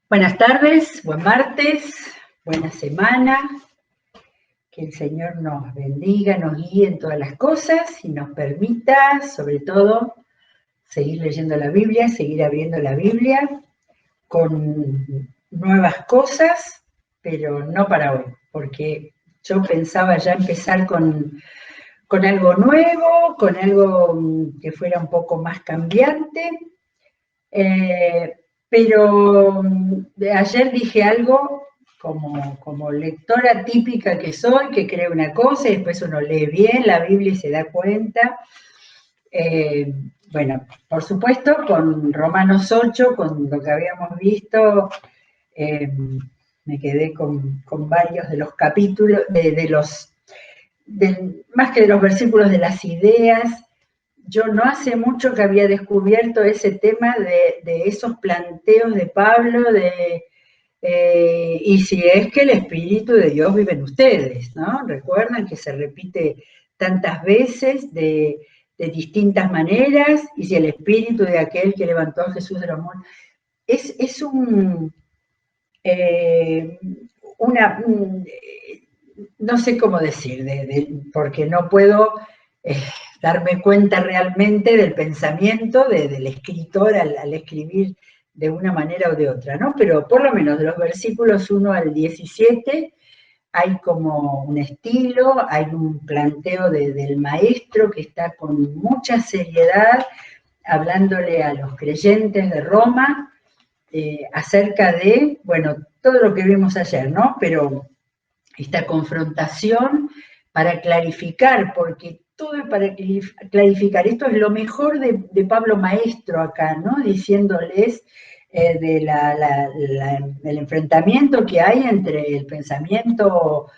Buenas tardes, buen martes, buena semana. Que el Señor nos bendiga, nos guíe en todas las cosas y nos permita, sobre todo, seguir leyendo la Biblia, seguir abriendo la Biblia con nuevas cosas, pero no para hoy, porque yo pensaba ya empezar con algo nuevo, con algo que fuera un poco más cambiante. Pero ayer dije algo como lectora típica que soy, que cree una cosa y después uno lee bien la Biblia y se da cuenta. Bueno, por supuesto, con Romanos 8, con lo que habíamos visto, me quedé con varios de los capítulos, más que de los versículos, de las ideas. Yo no hace mucho que había descubierto ese tema de esos planteos de Pablo, y si es que el Espíritu de Dios vive en ustedes, ¿no? Recuerdan que se repite tantas veces de distintas maneras, y si el Espíritu de aquel que levantó a Jesús de los muertos. Es no sé cómo decir, porque no puedo eh, darme cuenta realmente del pensamiento del escritor al escribir de una manera o de otra, ¿no? Pero por lo menos de los versículos 1 al 17 hay como un estilo, hay un planteo del maestro que está con mucha seriedad hablándole a los creyentes de Roma acerca de, bueno, todo lo que vimos ayer, ¿no? Pero esta confrontación para clarificar, porque todo es para clarificar. Esto es lo mejor de Pablo Maestro acá, ¿no? Diciéndoles del enfrentamiento que hay entre el pensamiento,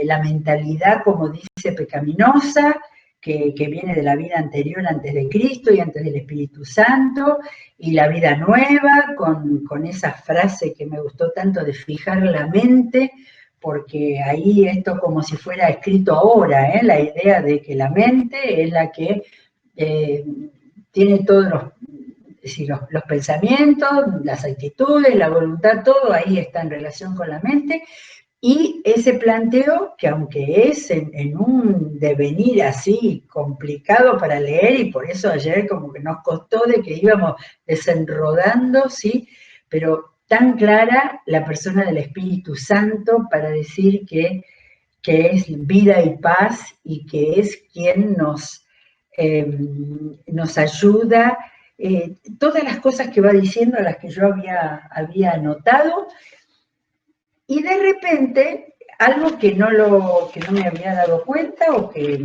la mentalidad, como dice, pecaminosa, que viene de la vida anterior, antes de Cristo y antes del Espíritu Santo, y la vida nueva, con esa frase que me gustó tanto de fijar la mente, porque ahí esto como si fuera escrito ahora, la idea de que la mente es la que tiene todos los pensamientos, las actitudes, la voluntad, todo ahí está en relación con la mente, y ese planteo, que aunque es en un devenir así complicado para leer, y por eso ayer como que nos costó de que íbamos desenrodando, ¿sí? Pero tan clara la persona del Espíritu Santo para decir que es vida y paz y que es quien nos ayuda. Todas las cosas que va diciendo, las que yo había anotado, y de repente, algo que no me había dado cuenta o que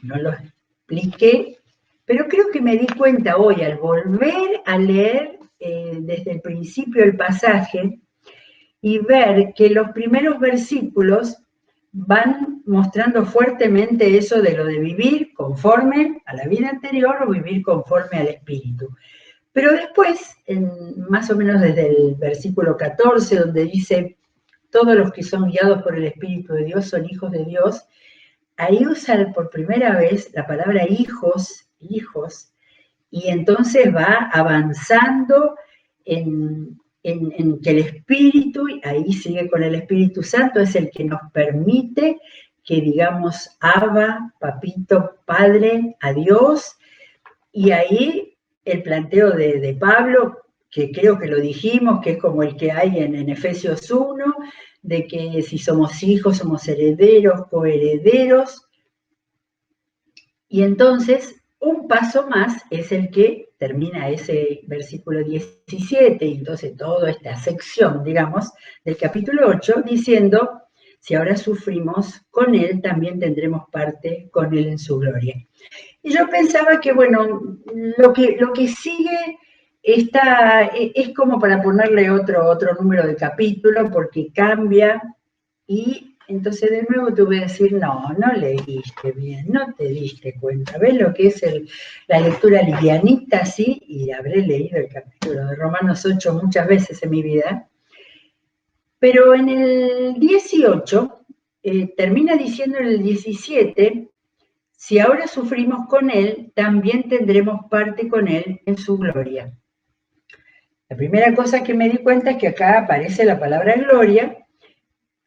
no lo expliqué, pero creo que me di cuenta hoy al volver a leer desde el principio el pasaje y ver que los primeros versículos van mostrando fuertemente eso de lo de vivir conforme a la vida anterior o vivir conforme al Espíritu. Pero después, más o menos desde el versículo 14, donde dice, todos los que son guiados por el Espíritu de Dios son hijos de Dios, ahí usa por primera vez la palabra hijos, y entonces va avanzando en que el Espíritu, y ahí sigue con el Espíritu Santo, es el que nos permite que digamos Abba, Papito, Padre, a Dios, y ahí el planteo de Pablo, que creo que lo dijimos, que es como el que hay en Efesios 1, de que si somos hijos, somos herederos, coherederos. Y entonces, un paso más es el que termina ese versículo 17, y entonces toda esta sección, digamos, del capítulo 8, diciendo, si ahora sufrimos con Él, también tendremos parte con Él en su gloria. Y yo pensaba que, bueno, lo que sigue es como para ponerle otro número de capítulo, porque cambia, y entonces de nuevo te voy a decir, no leíste bien, no te diste cuenta. ¿Ves lo que es la lectura livianita, sí? Y habré leído el capítulo de Romanos 8 muchas veces en mi vida. Pero en el 18, termina diciendo en el 17, si ahora sufrimos con Él, también tendremos parte con Él en su gloria. La primera cosa que me di cuenta es que acá aparece la palabra gloria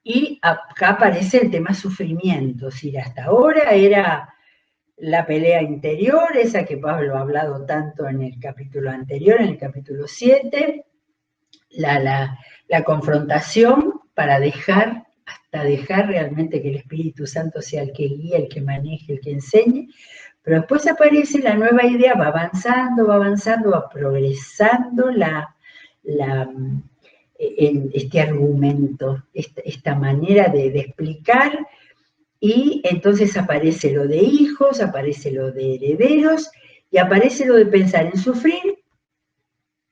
y acá aparece el tema sufrimiento. Si hasta ahora era la pelea interior, esa que Pablo ha hablado tanto en el capítulo anterior, en el capítulo 7, la confrontación para hasta dejar realmente que el Espíritu Santo sea el que guíe, el que maneje, el que enseñe, pero después aparece la nueva idea, va avanzando, va progresando este argumento, esta manera de explicar, y entonces aparece lo de hijos, aparece lo de herederos, y aparece lo de pensar en sufrir,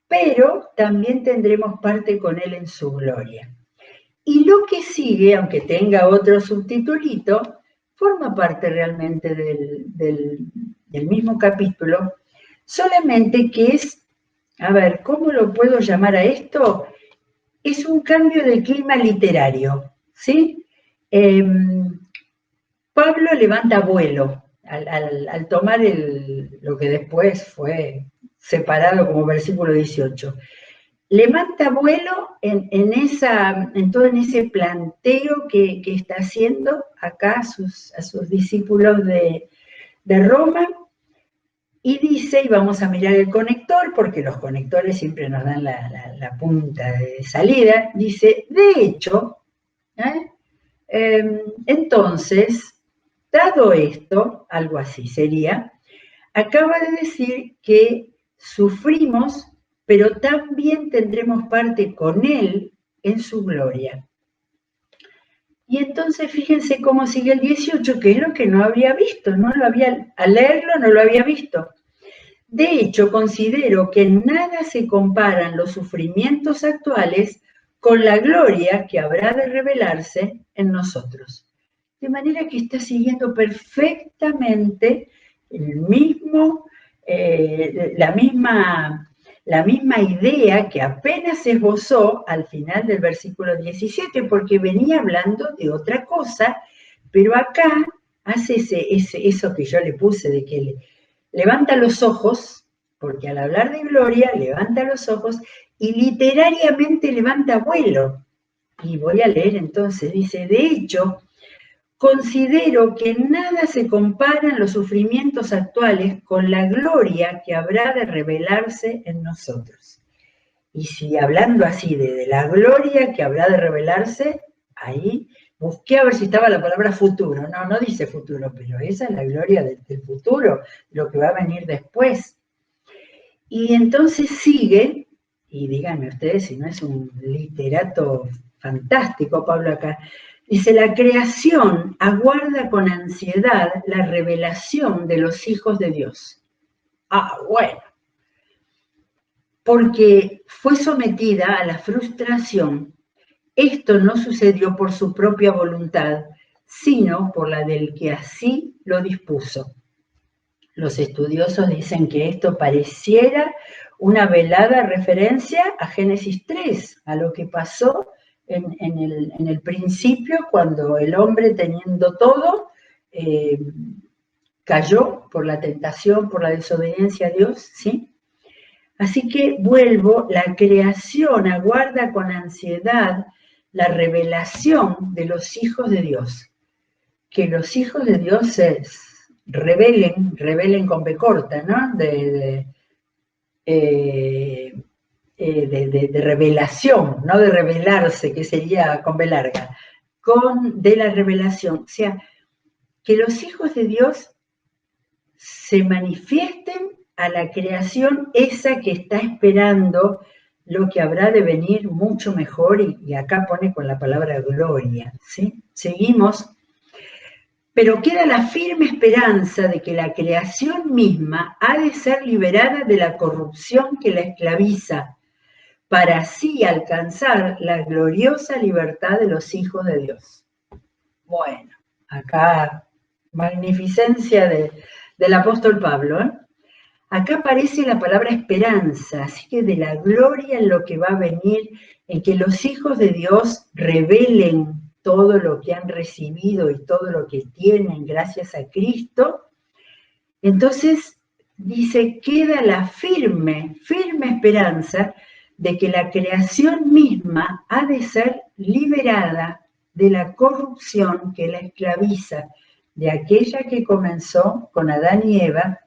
pero también tendremos parte con él en su gloria. Y lo que sigue, aunque tenga otro subtitulito, forma parte realmente del mismo capítulo, solamente que es, a ver, ¿cómo lo puedo llamar a esto? Es un cambio de clima literario, ¿sí? Pablo levanta vuelo al tomar lo que después fue separado como versículo 18. Levanta vuelo en todo ese planteo que está haciendo acá a sus discípulos de Roma, y dice, y vamos a mirar el conector, porque los conectores siempre nos dan la punta de salida, dice, de hecho, entonces, dado esto, algo así sería, acaba de decir que sufrimos, pero también tendremos parte con él en su gloria. Y entonces fíjense cómo sigue el 18, que es lo que no había visto, al leerlo no lo había visto. De hecho, considero que en nada se comparan los sufrimientos actuales con la gloria que habrá de revelarse en nosotros. De manera que está siguiendo perfectamente la misma idea que apenas se esbozó al final del versículo 17, porque venía hablando de otra cosa, pero acá hace eso que yo le puse, de que levanta los ojos, porque al hablar de gloria, levanta los ojos y literariamente levanta vuelo. Y voy a leer entonces, dice, de hecho, considero que en nada se comparan los sufrimientos actuales con la gloria que habrá de revelarse en nosotros. Y si hablando así de la gloria que habrá de revelarse, ahí busqué a ver si estaba la palabra futuro. No dice futuro, pero esa es la gloria del futuro, lo que va a venir después. Y entonces sigue, y díganme ustedes si no es un literato fantástico Pablo acá, dice, la creación aguarda con ansiedad la revelación de los hijos de Dios. Bueno, porque fue sometida a la frustración. Esto no sucedió por su propia voluntad, sino por la del que así lo dispuso. Los estudiosos dicen que esto pareciera una velada referencia a Génesis 3, a lo que pasó en el principio, cuando el hombre, teniendo todo, cayó por la tentación, por la desobediencia a Dios, ¿sí? Así que vuelvo, la creación aguarda con ansiedad la revelación de los hijos de Dios. Que los hijos de Dios se revelen con B corta, ¿no? De revelación, no de revelarse, que sería con B larga, de la revelación. O sea, que los hijos de Dios se manifiesten a la creación esa que está esperando lo que habrá de venir mucho mejor, y acá pone con la palabra gloria, ¿sí? Seguimos. Pero queda la firme esperanza de que la creación misma ha de ser liberada de la corrupción que la esclaviza, para así alcanzar la gloriosa libertad de los hijos de Dios. Bueno, acá, magnificencia del apóstol Pablo, ¿eh? Acá aparece la palabra esperanza, así que de la gloria en lo que va a venir, en que los hijos de Dios revelen todo lo que han recibido y todo lo que tienen gracias a Cristo. Entonces, dice, queda la firme esperanza de que la creación misma ha de ser liberada de la corrupción que la esclaviza, de aquella que comenzó con Adán y Eva,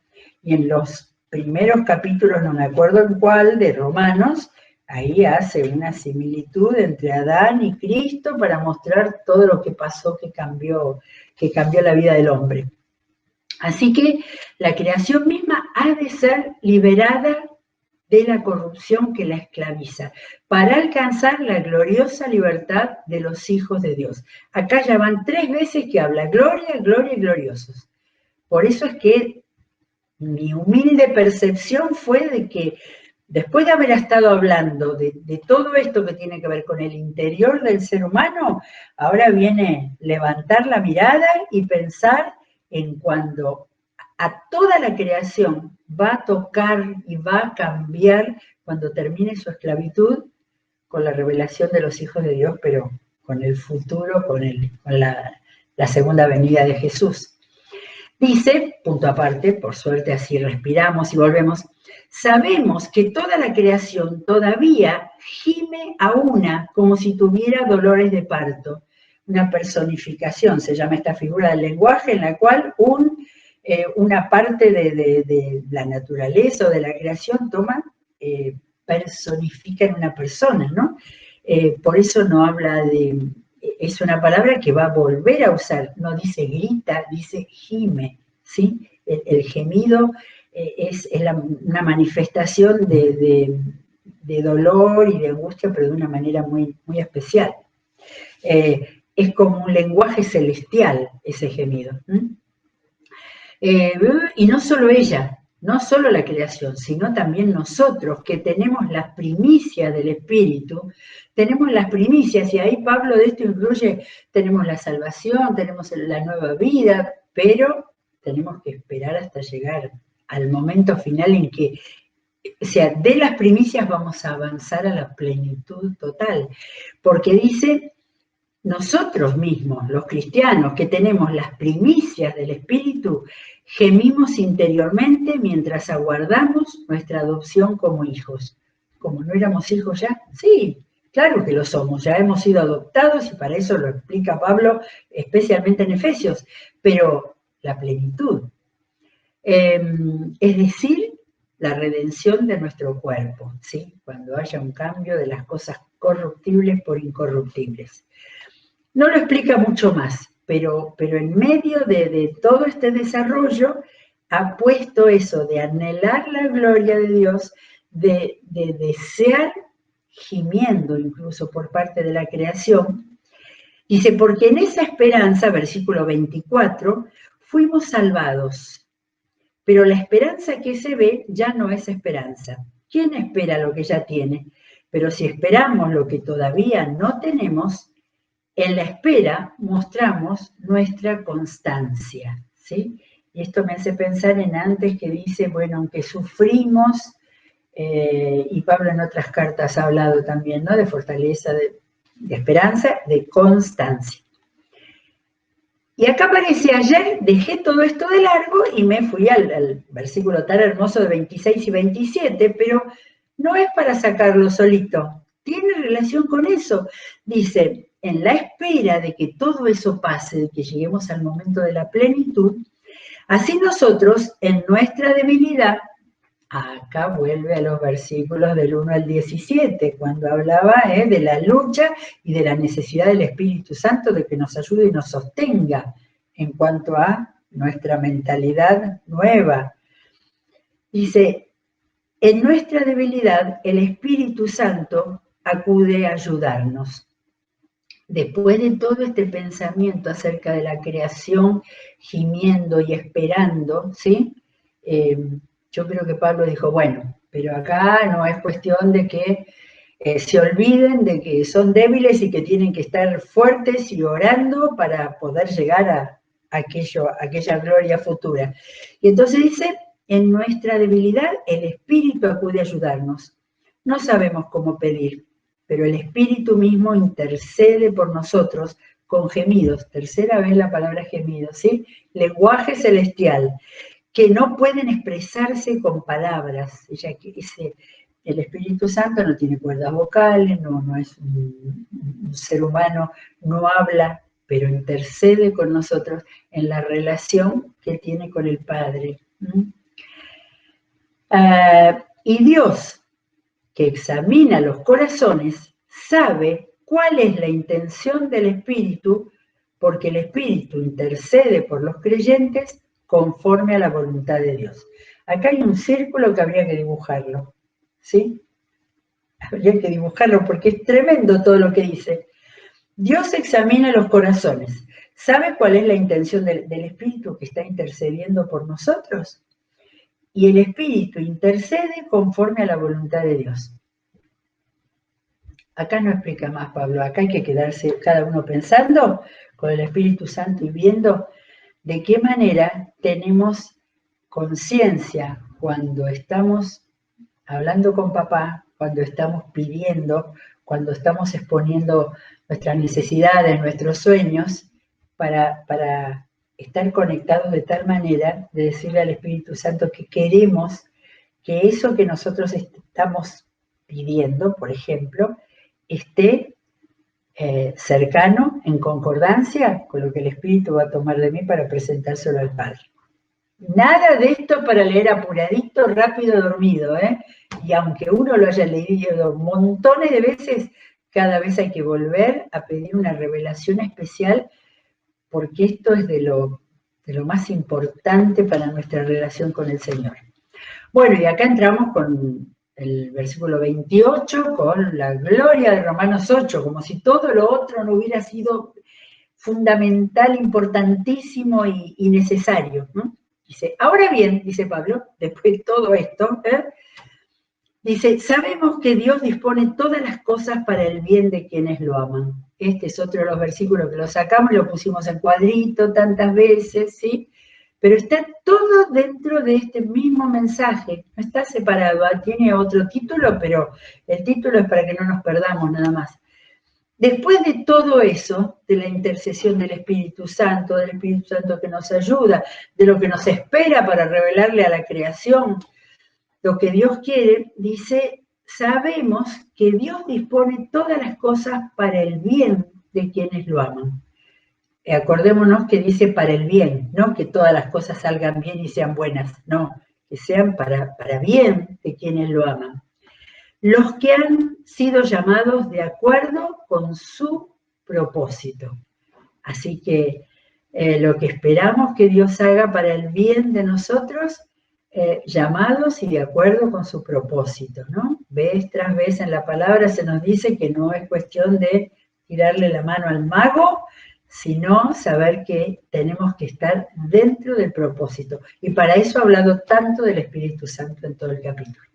y en los primeros capítulos, no me acuerdo en cuál, de Romanos, ahí hace una similitud entre Adán y Cristo para mostrar todo lo que pasó, que cambió la vida del hombre. Así que la creación misma ha de ser liberada de la corrupción que la esclaviza, para alcanzar la gloriosa libertad de los hijos de Dios. Acá ya van 3 veces que habla gloria, gloria y gloriosos. Por eso es que mi humilde percepción fue de que después de haber estado hablando de todo esto que tiene que ver con el interior del ser humano, ahora viene levantar la mirada y pensar en cuando a toda la creación va a tocar y va a cambiar cuando termine su esclavitud con la revelación de los hijos de Dios, pero con el futuro, con la segunda venida de Jesús. Dice, punto aparte, por suerte así respiramos y volvemos, sabemos que toda la creación todavía gime a una como si tuviera dolores de parto. Una personificación, se llama esta figura del lenguaje, en la cual una parte de la naturaleza o de la creación personifica en una persona, ¿no? Por eso no habla es una palabra que va a volver a usar, no dice grita, dice gime, ¿sí? El gemido es una manifestación de dolor y de angustia, pero de una manera muy, muy especial. Es como un lenguaje celestial ese gemido. Y no solo ella, no solo la creación, sino también nosotros que tenemos las primicias del Espíritu, tenemos las primicias, y ahí Pablo de esto incluye, tenemos la salvación, tenemos la nueva vida, pero tenemos que esperar hasta llegar al momento final en que, o sea, de las primicias vamos a avanzar a la plenitud total, porque dice, nosotros mismos, los cristianos, que tenemos las primicias del Espíritu, gemimos interiormente mientras aguardamos nuestra adopción como hijos. Como no éramos hijos ya, sí, claro que lo somos, ya hemos sido adoptados y para eso lo explica Pablo, especialmente en Efesios, pero la plenitud, es decir, la redención de nuestro cuerpo, ¿sí? Cuando haya un cambio de las cosas corruptibles por incorruptibles. No lo explica mucho más, pero en medio de todo este desarrollo ha puesto eso de anhelar la gloria de Dios, de desear, gimiendo incluso por parte de la creación. Dice, porque en esa esperanza, versículo 24, fuimos salvados, pero la esperanza que se ve ya no es esperanza. ¿Quién espera lo que ya tiene? Pero si esperamos lo que todavía no tenemos, en la espera mostramos nuestra constancia, ¿sí? Y esto me hace pensar en antes que dice, bueno, aunque sufrimos, y Pablo en otras cartas ha hablado también, ¿no? De fortaleza, de esperanza, de constancia. Y acá aparece ayer, dejé todo esto de largo y me fui al versículo tan hermoso de 26 y 27, pero no es para sacarlo solito, tiene relación con eso. Dice, en la espera de que todo eso pase, de que lleguemos al momento de la plenitud, así nosotros, en nuestra debilidad, acá vuelve a los versículos del 1 al 17, cuando hablaba de la lucha y de la necesidad del Espíritu Santo de que nos ayude y nos sostenga en cuanto a nuestra mentalidad nueva. Dice, en nuestra debilidad el Espíritu Santo acude a ayudarnos. Después de todo este pensamiento acerca de la creación, gimiendo y esperando, ¿sí? Yo creo que Pablo dijo, bueno, pero acá no es cuestión de que se olviden de que son débiles y que tienen que estar fuertes y orando para poder llegar a aquella gloria futura. Y entonces dice, en nuestra debilidad el Espíritu acude a ayudarnos. No sabemos cómo pedir, pero el Espíritu mismo intercede por nosotros con gemidos. Tercera vez la palabra gemidos, ¿sí? Lenguaje celestial, que no pueden expresarse con palabras. Ella dice, el Espíritu Santo no tiene cuerdas vocales, no es un ser humano, no habla, pero intercede con nosotros en la relación que tiene con el Padre. Y Dios, que examina los corazones, sabe cuál es la intención del Espíritu, porque el Espíritu intercede por los creyentes conforme a la voluntad de Dios. Acá hay un círculo que habría que dibujarlo, ¿sí? Habría que dibujarlo porque es tremendo todo lo que dice. Dios examina los corazones. ¿Sabe cuál es la intención del Espíritu que está intercediendo por nosotros? Y el Espíritu intercede conforme a la voluntad de Dios. Acá no explica más Pablo, acá hay que quedarse cada uno pensando con el Espíritu Santo y viendo de qué manera tenemos conciencia cuando estamos hablando con papá, cuando estamos pidiendo, cuando estamos exponiendo nuestras necesidades, nuestros sueños, para estar conectados de tal manera de decirle al Espíritu Santo que queremos que eso que nosotros estamos pidiendo, por ejemplo, esté cercano, en concordancia con lo que el Espíritu va a tomar de mí para presentárselo al Padre. Nada de esto para leer apuradito, rápido, dormido, ¿eh? Y aunque uno lo haya leído montones de veces, cada vez hay que volver a pedir una revelación especial, porque esto es de lo más importante para nuestra relación con el Señor. Bueno, y acá entramos con el versículo 28, con la gloria de Romanos 8, como si todo lo otro no hubiera sido fundamental, importantísimo y necesario, ¿no? Dice, ahora bien, dice Pablo, después de todo esto, dice, sabemos que Dios dispone todas las cosas para el bien de quienes lo aman. Este es otro de los versículos que lo sacamos, lo pusimos en cuadrito tantas veces, ¿sí? Pero está todo dentro de este mismo mensaje, no está separado, tiene otro título, pero el título es para que no nos perdamos nada más. Después de todo eso, de la intercesión del Espíritu Santo que nos ayuda, de lo que nos espera para revelarle a la creación lo que Dios quiere, dice, sabemos que Dios dispone todas las cosas para el bien de quienes lo aman. Acordémonos que dice para el bien, no que todas las cosas salgan bien y sean buenas, no, que sean para bien de quienes lo aman. Los que han sido llamados de acuerdo con su propósito. Así que lo que esperamos que Dios haga para el bien de nosotros, llamados y de acuerdo con su propósito, ¿no? Vez tras vez en la palabra se nos dice que no es cuestión de tirarle la mano al mago, sino saber que tenemos que estar dentro del propósito. Y para eso ha hablado tanto del Espíritu Santo en todo el capítulo.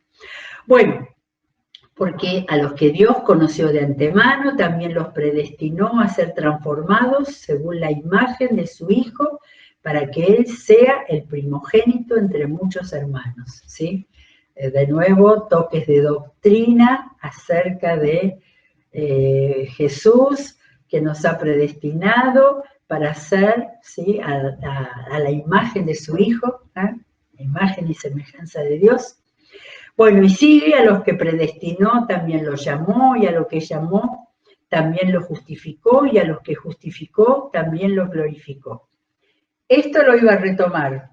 Bueno, porque a los que Dios conoció de antemano, también los predestinó a ser transformados según la imagen de su Hijo, para que Él sea el primogénito entre muchos hermanos, ¿sí? De nuevo, toques de doctrina acerca de Jesús, que nos ha predestinado para ser, ¿sí?, a la imagen de su Hijo, ¿eh? Imagen y semejanza de Dios. Bueno, y sigue, a los que predestinó también los llamó, y a los que llamó también los justificó, y a los que justificó también los glorificó. Esto lo iba a retomar,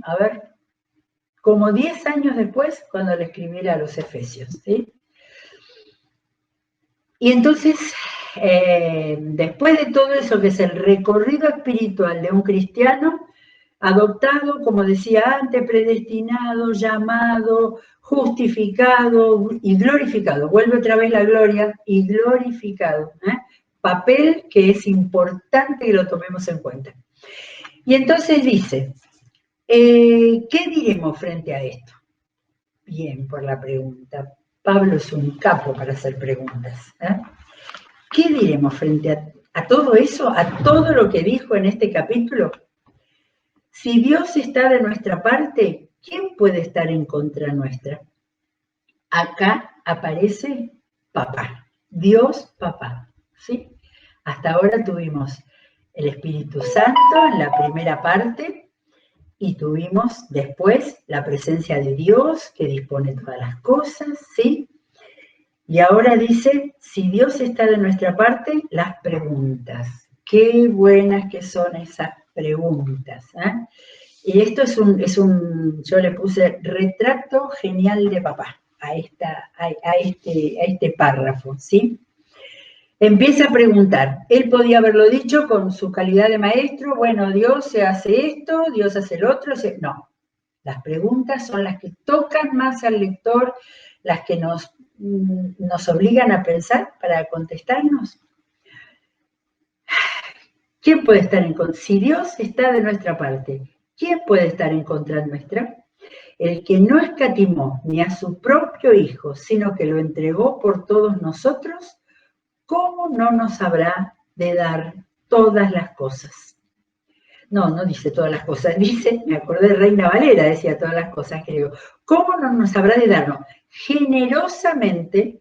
a ver, como 10 años después, cuando le escribiera a los Efesios, ¿sí? Y entonces, después de todo eso, que es el recorrido espiritual de un cristiano, adoptado, como decía antes, predestinado, llamado, justificado y glorificado. Vuelve otra vez la gloria y glorificado. Papel que es importante que lo tomemos en cuenta. Y entonces dice, ¿qué diremos frente a esto? Bien, por la pregunta. Pablo es un capo para hacer preguntas. ¿Qué diremos frente a todo eso, a todo lo que dijo en este capítulo? Si Dios está de nuestra parte, ¿quién puede estar en contra nuestra? Acá aparece papá, Dios papá, ¿sí? Hasta ahora tuvimos el Espíritu Santo en la primera parte y tuvimos después la presencia de Dios que dispone todas las cosas, ¿sí? Y ahora dice, si Dios está de nuestra parte, las preguntas. Qué buenas que son esas preguntas, ¿eh? Y esto yo le puse retrato genial de papá a este párrafo, ¿sí? Empieza a preguntar. Él podía haberlo dicho con su calidad de maestro, bueno, Dios se hace esto, Dios hace el otro. No, las preguntas son las que tocan más al lector, las que nos obligan a pensar para contestarnos. ¿Quién puede estar en contra? Si Dios está de nuestra parte, ¿quién puede estar en contra nuestra? El que no escatimó ni a su propio Hijo, sino que lo entregó por todos nosotros, ¿cómo no nos habrá de dar todas las cosas? No dice todas las cosas, dice, me acordé de Reina Valera, decía todas las cosas, creo. ¿Cómo no nos habrá de darnos? Generosamente,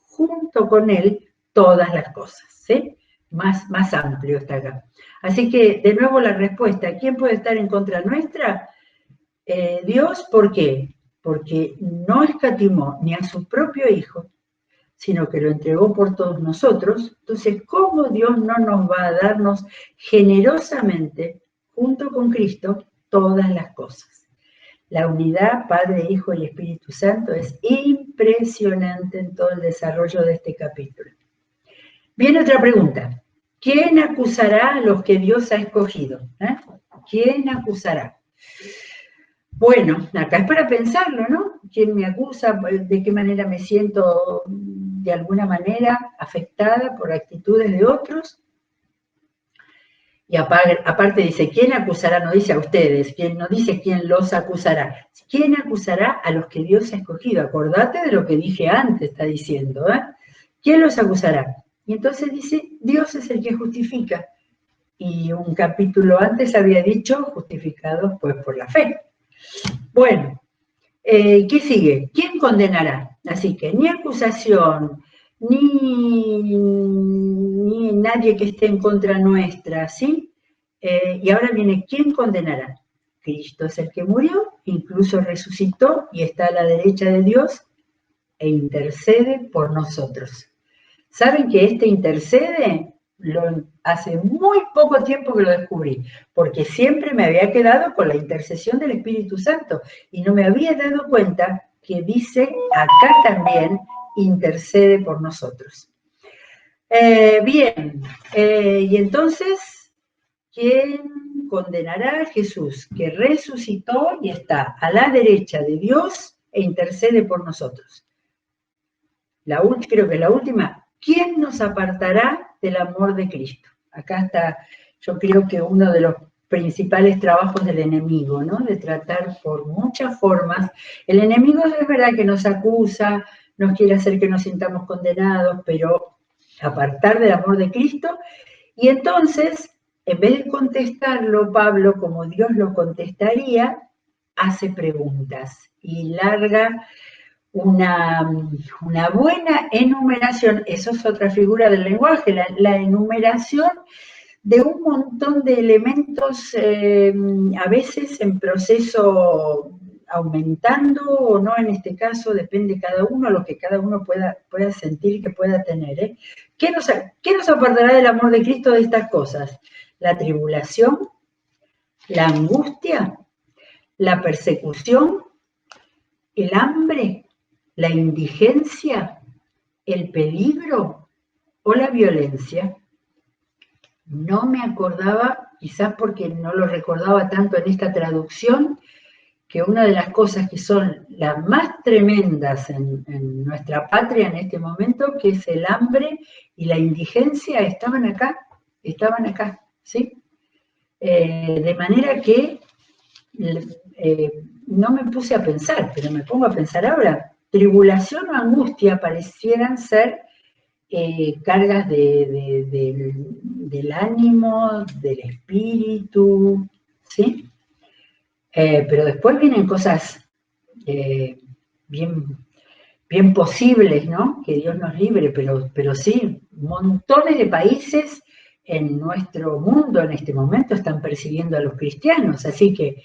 junto con Él, todas las cosas, ¿sí? Más amplio está acá. Así que, de nuevo, la respuesta, ¿quién puede estar en contra nuestra? Dios, ¿por qué? Porque no escatimó ni a su propio Hijo, sino que lo entregó por todos nosotros. Entonces, ¿cómo Dios no nos va a darnos generosamente, junto con Cristo, todas las cosas? La unidad, Padre, Hijo y Espíritu Santo, es impresionante en todo el desarrollo de este capítulo. Viene otra pregunta. ¿Quién acusará a los que Dios ha escogido? ¿Quién acusará? Bueno, acá es para pensarlo, ¿no? ¿Quién me acusa? ¿De qué manera me siento de alguna manera afectada por actitudes de otros? Y aparte dice, ¿quién acusará? No dice a ustedes, no dice quién los acusará. ¿Quién acusará a los que Dios ha escogido? Acordate de lo que dije antes, está diciendo, ¿eh? ¿Quién los acusará? Y entonces dice, Dios es el que justifica. Y un capítulo antes había dicho, justificados pues por la fe. Bueno, ¿qué sigue? ¿Quién condenará? Así que ni acusación, ni nadie que esté en contra nuestra, ¿sí? Y ahora viene, ¿quién condenará? Cristo es el que murió, incluso resucitó y está a la derecha de Dios e intercede por nosotros. ¿Saben que este intercede? Hace muy poco tiempo que lo descubrí, porque siempre me había quedado con la intercesión del Espíritu Santo y no me había dado cuenta que dice acá también intercede por nosotros. Bien, y entonces, ¿quién condenará a Jesús que resucitó y está a la derecha de Dios e intercede por nosotros? Creo que la última, ¿quién nos apartará del amor de Cristo? Acá está, yo creo que uno de los principales trabajos del enemigo, ¿no? De tratar por muchas formas. El enemigo es verdad que nos acusa, nos quiere hacer que nos sintamos condenados, pero apartar del amor de Cristo. Y entonces, en vez de contestarlo, Pablo, como Dios lo contestaría, hace preguntas y larga una buena enumeración, eso es otra figura del lenguaje, la enumeración de un montón de elementos, a veces en proceso aumentando o no, en este caso depende cada uno, lo que cada uno pueda sentir que pueda tener. ¿Qué nos apartará del amor de Cristo de estas cosas? La tribulación, la angustia, la persecución, el hambre, la indigencia, el peligro o la violencia. No me acordaba, quizás porque no lo recordaba tanto en esta traducción, que una de las cosas que son las más tremendas en nuestra patria en este momento, que es el hambre y la indigencia, estaban acá, ¿sí? De manera que no me puse a pensar, pero me pongo a pensar ahora. Tribulación o angustia parecieran ser cargas del ánimo, del espíritu, ¿sí? Pero después vienen cosas bien posibles, ¿no? Que Dios nos libre, pero sí, montones de países en nuestro mundo en este momento están persiguiendo a los cristianos, así que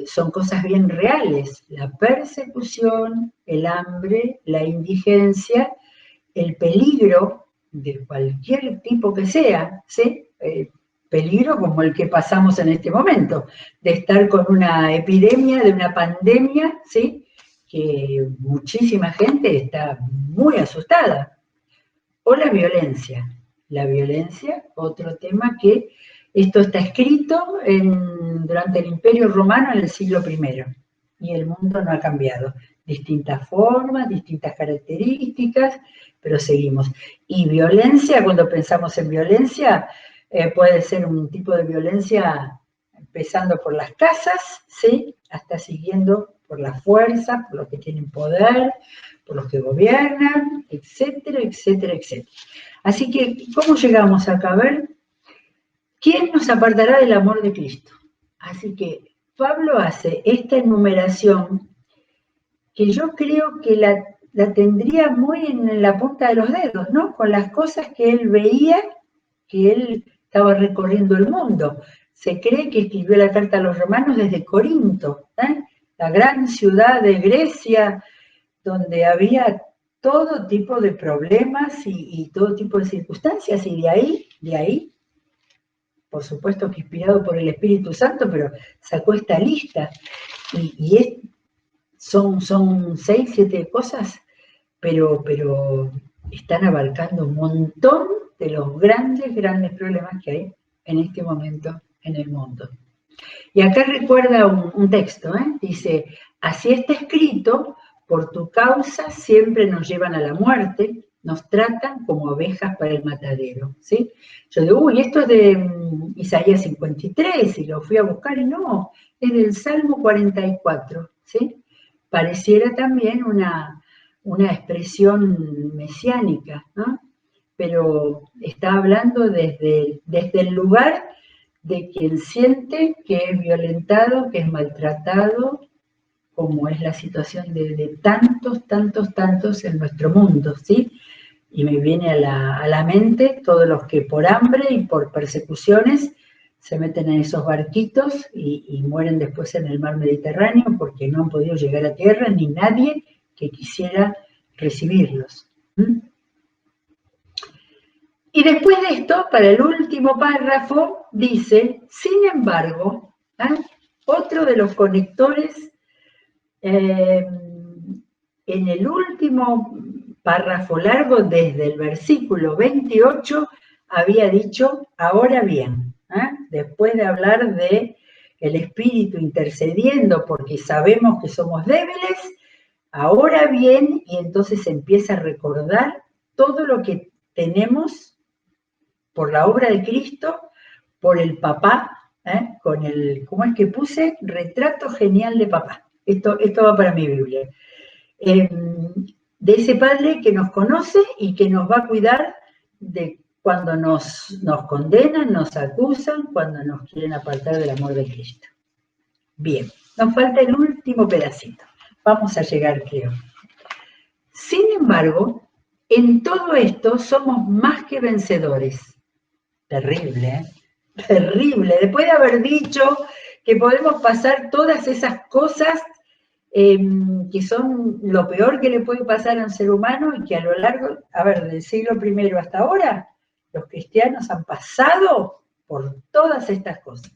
son cosas bien reales, la persecución, el hambre, la indigencia, el peligro de cualquier tipo que sea, ¿sí? Peligro como el que pasamos en este momento, de estar con una epidemia, de una pandemia, ¿sí? Que muchísima gente está muy asustada. O la violencia, otro tema que esto está escrito durante el Imperio Romano en el siglo I, y el mundo no ha cambiado. Distintas formas, distintas características, pero seguimos. Y violencia, cuando pensamos en violencia, puede ser un tipo de violencia empezando por las casas, ¿sí? Hasta siguiendo por la fuerza, por los que tienen poder, por los que gobiernan, etcétera, etcétera, etcétera. Así que, ¿cómo llegamos acá? A ver, ¿quién nos apartará del amor de Cristo? Así que Pablo hace esta enumeración que yo creo que la tendría muy en la punta de los dedos, ¿no? Con las cosas que él veía, que él estaba recorriendo el mundo. Se cree que escribió la carta a los romanos desde Corinto, la gran ciudad de Grecia, donde había todo tipo de problemas y todo tipo de circunstancias, y de ahí, por supuesto que inspirado por el Espíritu Santo, pero sacó esta lista, son 6, 7 cosas, pero están abarcando un montón de los grandes problemas que hay en este momento en el mundo. Y acá recuerda un texto, dice, así está escrito, por tu causa siempre nos llevan a la muerte, nos tratan como ovejas para el matadero, ¿sí? Yo digo, uy, esto es de Isaías 53, y lo fui a buscar, y no, es del Salmo 44, ¿sí? Pareciera también una expresión mesiánica, ¿no? Pero está hablando desde el lugar de quien siente que es violentado, que es maltratado, como es la situación de tantos en nuestro mundo, ¿sí? Y me viene a la mente todos los que por hambre y por persecuciones se meten en esos barquitos y mueren después en el mar Mediterráneo porque no han podido llegar a tierra ni nadie que quisiera recibirlos. Y después de esto, para el último párrafo, dice, sin embargo, otro de los conectores, en el último párrafo largo, desde el versículo 28, había dicho, ahora bien, después de hablar de el Espíritu intercediendo porque sabemos que somos débiles, ahora bien, y entonces empieza a recordar todo lo que tenemos por la obra de Cristo, por el papá, con el, ¿cómo es que puse? Retrato genial de papá. Esto va para mi Biblia. De ese Padre que nos conoce y que nos va a cuidar de cuando nos condenan, nos acusan, cuando nos quieren apartar del amor de Cristo. Bien, nos falta el último pedacito. Vamos a llegar, creo. Sin embargo, en todo esto somos más que vencedores. Terrible, ¿eh? Terrible. Después de haber dicho que podemos pasar todas esas cosas que son lo peor que le puede pasar a un ser humano y que a lo largo, del siglo I hasta ahora, los cristianos han pasado por todas estas cosas.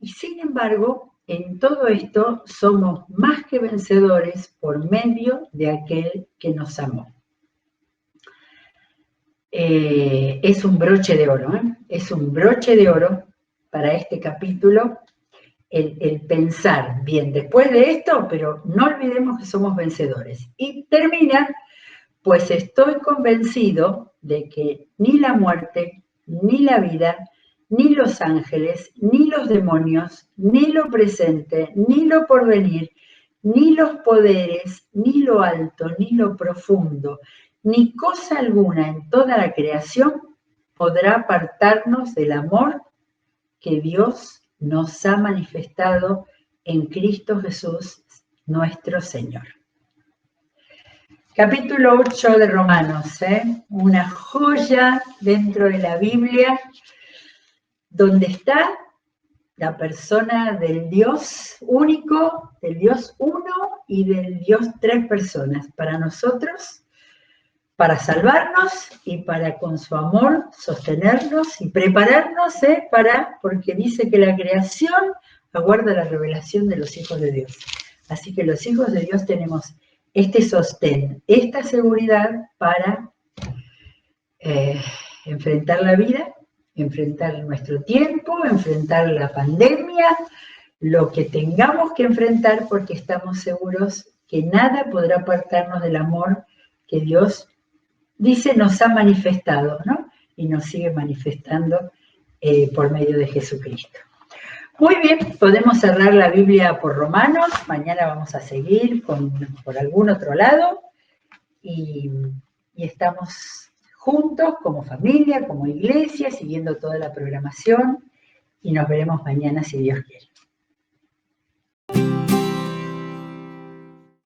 Y sin embargo, en todo esto somos más que vencedores por medio de aquel que nos amó. Es un broche de oro, es un broche de oro para este capítulo, el pensar bien después de esto, pero no olvidemos que somos vencedores. Y termina, pues estoy convencido de que ni la muerte, ni la vida, ni los ángeles, ni los demonios, ni lo presente, ni lo porvenir, ni los poderes, ni lo alto, ni lo profundo, ni cosa alguna en toda la creación podrá apartarnos del amor que Dios nos ha manifestado en Cristo Jesús, nuestro Señor. Capítulo 8 de Romanos, una joya dentro de la Biblia, donde está la persona del Dios único, del Dios uno y del Dios tres personas, para nosotros, para salvarnos y para con su amor sostenernos y prepararnos porque dice que la creación aguarda la revelación de los hijos de Dios. Así que los hijos de Dios tenemos este sostén, esta seguridad para enfrentar la vida, enfrentar nuestro tiempo, enfrentar la pandemia, lo que tengamos que enfrentar, porque estamos seguros que nada podrá apartarnos del amor que Dios dice nos ha manifestado, ¿no? Y nos sigue manifestando por medio de Jesucristo. Muy bien, podemos cerrar la Biblia por Romanos, mañana vamos a seguir por algún otro lado y estamos juntos como familia, como iglesia, siguiendo toda la programación y nos veremos mañana si Dios quiere.